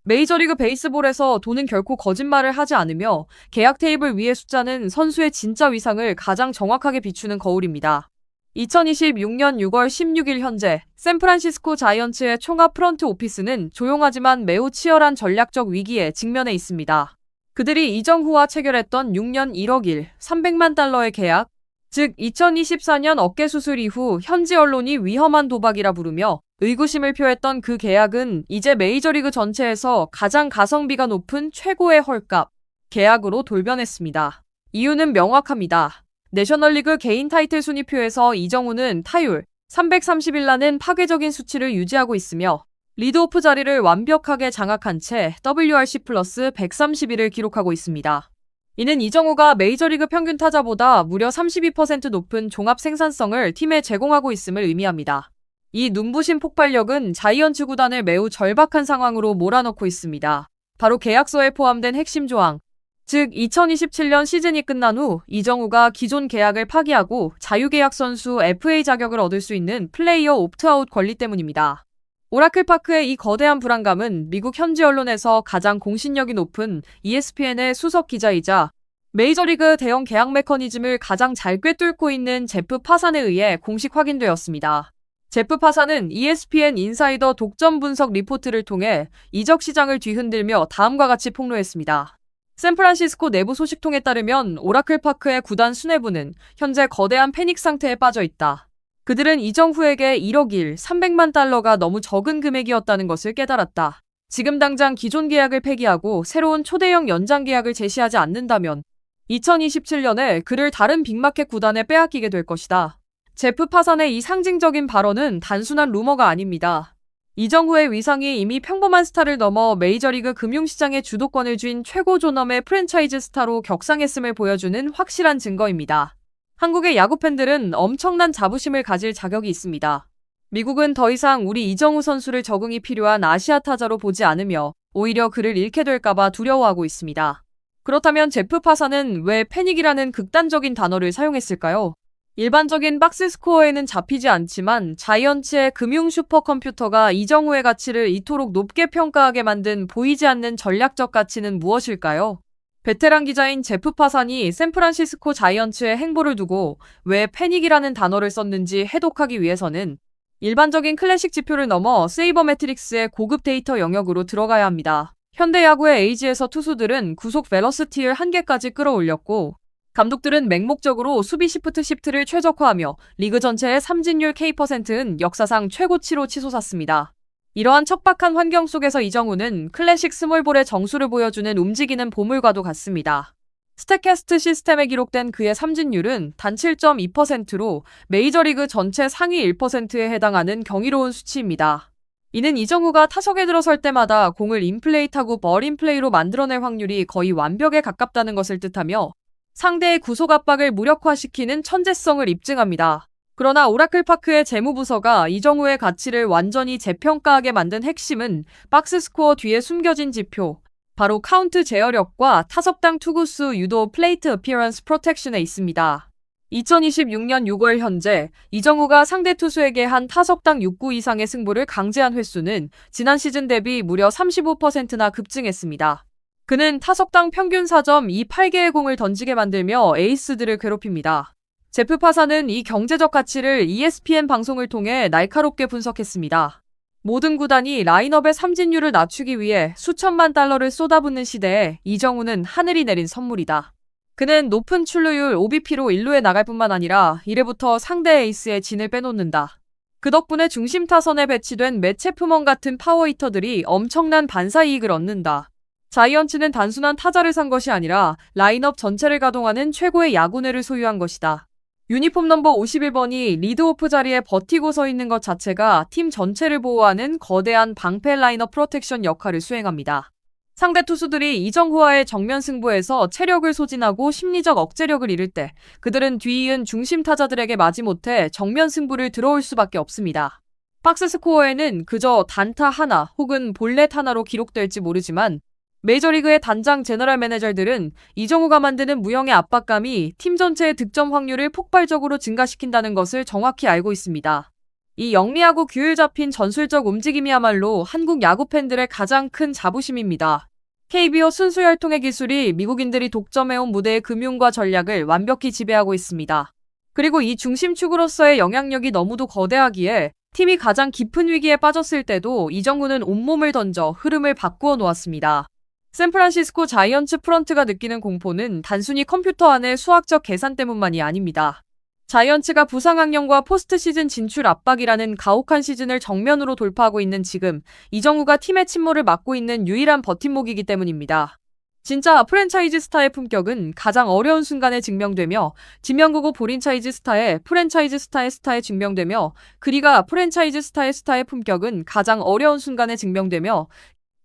메이저리그 베이스볼에서 돈은 결코 거짓말을 하지 않으며 계약 테이블 위의 숫자는 선수의 진짜 위상을 가장 정확하게 비추는 거울입니다. 2026년 6월 16일 현재 샌프란시스코 자이언츠의 총합 프런트 오피스는 조용하지만 매우 치열한 전략적 위기에 직면해 있습니다. 그들이 이정후와 체결했던 6년 1억 1, 300만 달러의 계약, 즉 2024년 어깨 수술 이후 현지 언론이 위험한 도박이라 부르며 의구심을 표했던 그 계약은 이제 메이저리그 전체에서 가장 가성비가 높은 최고의 헐값 계약으로 돌변했습니다. 이유는 명확합니다. 내셔널리그 개인 타이틀 순위표에서 이정후는 타율 331라는 파괴적인 수치를 유지하고 있으며 리드오프 자리를 완벽하게 장악한 채 WRC 플러스 131을 기록하고 있습니다. 이는 이정후가 메이저리그 평균 타자보다 무려 32% 높은 종합 생산성을 팀에 제공하고 있음을 의미합니다. 이 눈부신 폭발력은 자이언츠 구단을 매우 절박한 상황으로 몰아넣고 있습니다. 바로 계약서에 포함된 핵심 조항, 즉 2027년 시즌이 끝난 후 이정후가 기존 계약을 파기하고 자유계약 선수 FA 자격을 얻을 수 있는 플레이어 옵트아웃 권리 때문입니다. 오라클파크의 이 거대한 불안감은 미국 현지 언론에서 가장 공신력이 높은 ESPN의 수석 기자이자 메이저리그 대형 계약 메커니즘을 가장 잘 꿰뚫고 있는 제프 파산에 의해 공식 확인되었습니다. 제프 파산은 ESPN 인사이더 독점 분석 리포트를 통해 이적 시장을 뒤흔들며 다음과 같이 폭로했습니다. 샌프란시스코 내부 소식통에 따르면 오라클파크의 구단 수뇌부는 현재 거대한 패닉 상태에 빠져 있다. 그들은 이정후에게 1억 1, 300만 달러가 너무 적은 금액이었다는 것을 깨달았다. 지금 당장 기존 계약을 폐기하고 새로운 초대형 연장 계약을 제시하지 않는다면 2027년에 그를 다른 빅마켓 구단에 빼앗기게 될 것이다. 제프 파산의 이 상징적인 발언은 단순한 루머가 아닙니다. 이정후의 위상이 이미 평범한 스타를 넘어 메이저리그 금융시장의 주도권을 쥔 최고 존엄의 프랜차이즈 스타로 격상했음을 보여주는 확실한 증거입니다. 한국의 야구 팬들은 엄청난 자부심을 가질 자격이 있습니다. 미국은 더 이상 우리 이정후 선수를 적응이 필요한 아시아 타자로 보지 않으며 오히려 그를 잃게 될까봐 두려워하고 있습니다. 그렇다면 제프 파산은 왜 패닉이라는 극단적인 단어를 사용했을까요? 일반적인 박스 스코어에는 잡히지 않지만 자이언츠의 금융 슈퍼컴퓨터가 이정후의 가치를 이토록 높게 평가하게 만든 보이지 않는 전략적 가치는 무엇일까요? 베테랑 기자인 제프 파산이 샌프란시스코 자이언츠의 행보를 두고 왜 패닉이라는 단어를 썼는지 해독하기 위해서는 일반적인 클래식 지표를 넘어 세이버 매트릭스의 고급 데이터 영역으로 들어가야 합니다. 현대 야구의 에이지에서 투수들은 구속 벨러시티를 한계까지 끌어올렸고 감독들은 맹목적으로 수비 시프트를 최적화하며 리그 전체의 삼진율 K%는 역사상 최고치로 치솟았습니다. 이러한 척박한 환경 속에서 이정후는 클래식 스몰볼의 정수를 보여주는 움직이는 보물과도 같습니다. 스태캐스트 시스템에 기록된 그의 삼진율은 단 7.2%로 메이저리그 전체 상위 1%에 해당하는 경이로운 수치입니다. 이는 이정후가 타석에 들어설 때마다 공을 인플레이 타구 벌인플레이로 만들어낼 확률이 거의 완벽에 가깝다는 것을 뜻하며 상대의 구속 압박을 무력화시키는 천재성을 입증합니다. 그러나 오라클파크의 재무부서가 이정후의 가치를 완전히 재평가하게 만든 핵심은 박스스코어 뒤에 숨겨진 지표, 바로 카운트 제어력과 타석당 투구수 유도 플레이트 어피어런스 프로텍션에 있습니다. 2026년 6월 현재 이정후가 상대 투수에게 한 타석당 6구 이상의 승부를 강제한 횟수는 지난 시즌 대비 무려 35%나 급증했습니다. 그는 타석당 평균 4.28개의 공을 던지게 만들며 에이스들을 괴롭힙니다. 제프 파산은 이 경제적 가치를 ESPN 방송을 통해 날카롭게 분석했습니다. 모든 구단이 라인업의 삼진율을 낮추기 위해 수천만 달러를 쏟아붓는 시대에 이정후는 하늘이 내린 선물이다. 그는 높은 출루율 OBP로 1루에 나갈 뿐만 아니라 1회부터 상대 에이스의 진을 빼놓는다. 그 덕분에 중심 타선에 배치된 맷 체프먼 같은 파워히터들이 엄청난 반사 이익을 얻는다. 자이언츠는 단순한 타자를 산 것이 아니라 라인업 전체를 가동하는 최고의 야구뇌를 소유한 것이다. 유니폼 넘버 51번이 리드오프 자리에 버티고 서 있는 것 자체가 팀 전체를 보호하는 거대한 방패 라인업 프로텍션 역할을 수행합니다. 상대 투수들이 이정후와의 정면 승부에서 체력을 소진하고 심리적 억제력을 잃을 때 그들은 뒤이은 중심 타자들에게 마지못해 정면 승부를 들어올 수밖에 없습니다. 박스 스코어에는 그저 단타 하나 혹은 볼넷 하나로 기록될지 모르지만 메이저리그의 단장 제너럴 매니저들은 이정후가 만드는 무형의 압박감이 팀 전체의 득점 확률을 폭발적으로 증가시킨다는 것을 정확히 알고 있습니다. 이 영리하고 규율 잡힌 전술적 움직임이야말로 한국 야구 팬들의 가장 큰 자부심입니다. KBO 순수 혈통의 기술이 미국인들이 독점해온 무대의 금융과 전략을 완벽히 지배하고 있습니다. 그리고 이 중심축으로서의 영향력이 너무도 거대하기에 팀이 가장 깊은 위기에 빠졌을 때도 이정후는 온몸을 던져 흐름을 바꾸어 놓았습니다. 샌프란시스코 자이언츠 프런트가 느끼는 공포는 단순히 컴퓨터 안의 수학적 계산 때문만이 아닙니다. 자이언츠가 부상 악령과 포스트 시즌 진출 압박이라는 가혹한 시즌을 정면으로 돌파하고 있는 지금, 이정후가 팀의 침몰을 막고 있는 유일한 버팀목이기 때문입니다. 진짜 프랜차이즈 스타의 품격은 가장 어려운 순간에 증명되며, 지명구고 프랜차이즈 스타의 스타에 증명되며, 그리가 프랜차이즈 스타의 품격은 가장 어려운 순간에 증명되며,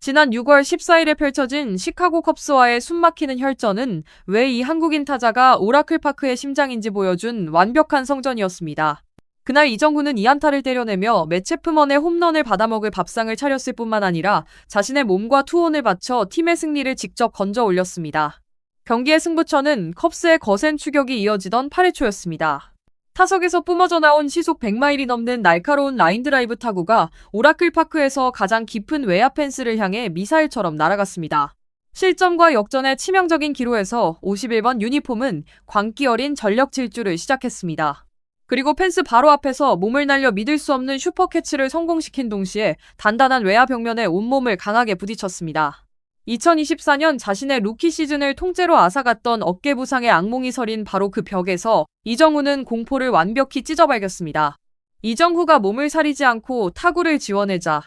지난 6월 14일에 펼쳐진 시카고 컵스와의 숨막히는 혈전은 왜 이 한국인 타자가 오라클 파크의 심장인지 보여준 완벽한 성전이었습니다. 그날 이정후는 2안타를 때려내며 맷 체프먼의 홈런을 받아먹을 밥상을 차렸을 뿐만 아니라 자신의 몸과 투혼을 바쳐 팀의 승리를 직접 건져 올렸습니다. 경기의 승부처는 컵스의 거센 추격이 이어지던 8회 초였습니다. 타석에서 뿜어져 나온 시속 100마일이 넘는 날카로운 라인 드라이브 타구가 오라클 파크에서 가장 깊은 외야 펜스를 향해 미사일처럼 날아갔습니다. 실점과 역전의 치명적인 기로에서 51번 유니폼은 광기 어린 전력 질주를 시작했습니다. 그리고 펜스 바로 앞에서 몸을 날려 믿을 수 없는 슈퍼캐치를 성공시킨 동시에 단단한 외야 벽면에 온몸을 강하게 부딪혔습니다. 2024년 자신의 루키 시즌을 통째로 앗아갔던 어깨 부상의 악몽이 서린 바로 그 벽에서 이정후는 공포를 완벽히 찢어발겼습니다. 이정후가 몸을 사리지 않고 타구를 지원해자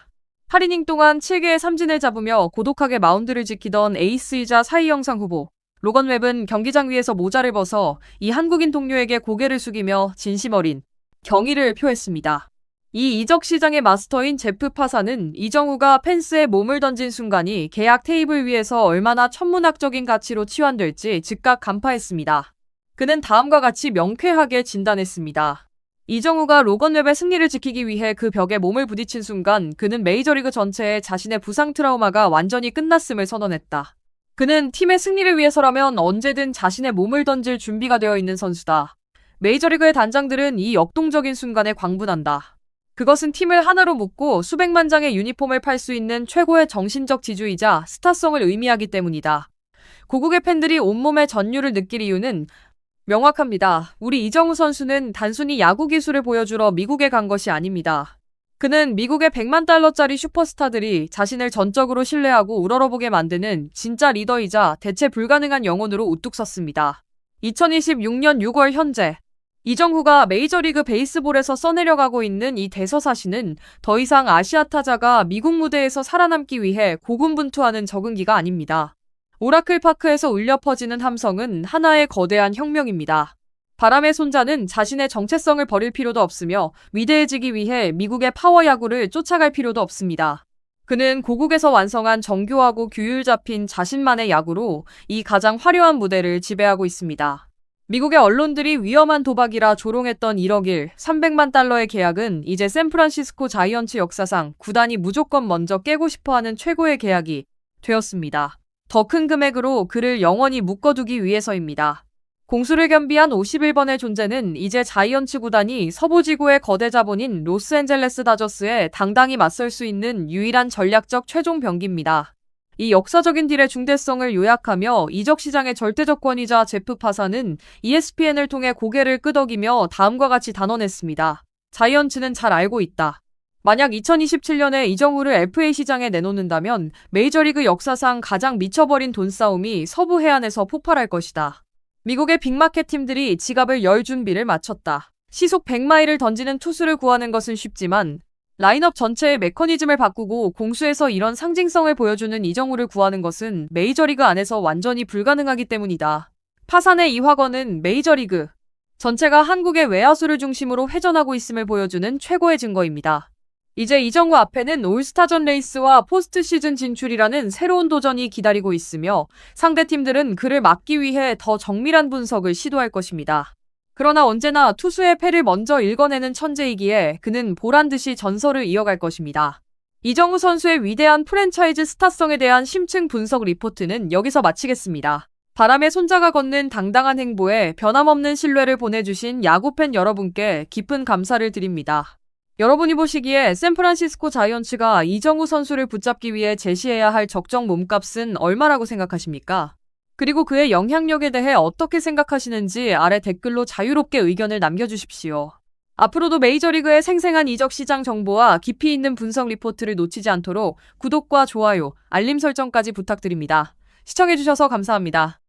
8이닝 동안 7개의 삼진을 잡으며 고독하게 마운드를 지키던 에이스이자 사이 영상 후보 로건 웹은 경기장 위에서 모자를 벗어 이 한국인 동료에게 고개를 숙이며 진심 어린 경의를 표했습니다. 이 이적 시장의 마스터인 제프 파사는 이정후가 펜스에 몸을 던진 순간이 계약 테이블 위에서 얼마나 천문학적인 가치로 치환될지 즉각 간파했습니다. 그는 다음과 같이 명쾌하게 진단했습니다. 이정후가 로건 웹의 승리를 지키기 위해 그 벽에 몸을 부딪힌 순간 그는 메이저리그 전체에 자신의 부상 트라우마가 완전히 끝났음을 선언했다. 그는 팀의 승리를 위해서라면 언제든 자신의 몸을 던질 준비가 되어 있는 선수다. 메이저리그의 단장들은 이 역동적인 순간에 광분한다. 그것은 팀을 하나로 묶고 수백만 장의 유니폼을 팔 수 있는 최고의 정신적 지주이자 스타성을 의미하기 때문이다. 고국의 팬들이 온몸의 전율을 느낄 이유는 명확합니다. 우리 이정후 선수는 단순히 야구 기술을 보여주러 미국에 간 것이 아닙니다. 그는 미국의 100만 달러짜리 슈퍼스타들이 자신을 전적으로 신뢰하고 우러러보게 만드는 진짜 리더이자 대체 불가능한 영혼으로 우뚝 섰습니다. 2026년 6월 현재 이정후가 메이저리그 베이스볼에서 써내려가고 있는 이 대서사시는 더 이상 아시아 타자가 미국 무대에서 살아남기 위해 고군분투하는 적응기가 아닙니다. 오라클 파크에서 울려 퍼지는 함성은 하나의 거대한 혁명입니다. 바람의 손자는 자신의 정체성을 버릴 필요도 없으며 위대해지기 위해 미국의 파워 야구를 쫓아갈 필요도 없습니다. 그는 고국에서 완성한 정교하고 규율 잡힌 자신만의 야구로 이 가장 화려한 무대를 지배하고 있습니다. 미국의 언론들이 위험한 도박이라 조롱했던 1억 1, 300만 달러의 계약은 이제 샌프란시스코 자이언츠 역사상 구단이 무조건 먼저 깨고 싶어하는 최고의 계약이 되었습니다. 더 큰 금액으로 그를 영원히 묶어두기 위해서입니다. 공수를 겸비한 51번의 존재는 이제 자이언츠 구단이 서부지구의 거대 자본인 로스앤젤레스 다저스에 당당히 맞설 수 있는 유일한 전략적 최종 병기입니다. 이 역사적인 딜의 중대성을 요약하며 이적 시장의 절대적 권위자 제프 파사는 ESPN을 통해 고개를 끄덕이며 다음과 같이 단언했습니다. 자이언츠는 잘 알고 있다. 만약 2027년에 이정후를 FA 시장에 내놓는다면 메이저리그 역사상 가장 미쳐버린 돈싸움이 서부 해안에서 폭발할 것이다. 미국의 빅마켓 팀들이 지갑을 열 준비를 마쳤다. 시속 100마일을 던지는 투수를 구하는 것은 쉽지만 라인업 전체의 메커니즘을 바꾸고 공수에서 이런 상징성을 보여주는 이정후를 구하는 것은 메이저리그 안에서 완전히 불가능하기 때문이다. 파산의 이 확언은 메이저리그 전체가 한국의 외야수를 중심으로 회전하고 있음을 보여주는 최고의 증거입니다. 이제 이정후 앞에는 올스타전 레이스와 포스트 시즌 진출이라는 새로운 도전이 기다리고 있으며 상대팀들은 그를 막기 위해 더 정밀한 분석을 시도할 것입니다. 그러나 언제나 투수의 패를 먼저 읽어내는 천재이기에 그는 보란듯이 전설을 이어갈 것입니다. 이정후 선수의 위대한 프랜차이즈 스타성에 대한 심층 분석 리포트는 여기서 마치겠습니다. 바람의 손자가 걷는 당당한 행보에 변함없는 신뢰를 보내주신 야구팬 여러분께 깊은 감사를 드립니다. 여러분이 보시기에 샌프란시스코 자이언츠가 이정우 선수를 붙잡기 위해 제시해야 할 적정 몸값은 얼마라고 생각하십니까? 그리고 그의 영향력에 대해 어떻게 생각하시는지 아래 댓글로 자유롭게 의견을 남겨주십시오. 앞으로도 메이저리그의 생생한 이적 시장 정보와 깊이 있는 분석 리포트를 놓치지 않도록 구독과 좋아요, 알림 설정까지 부탁드립니다. 시청해주셔서 감사합니다.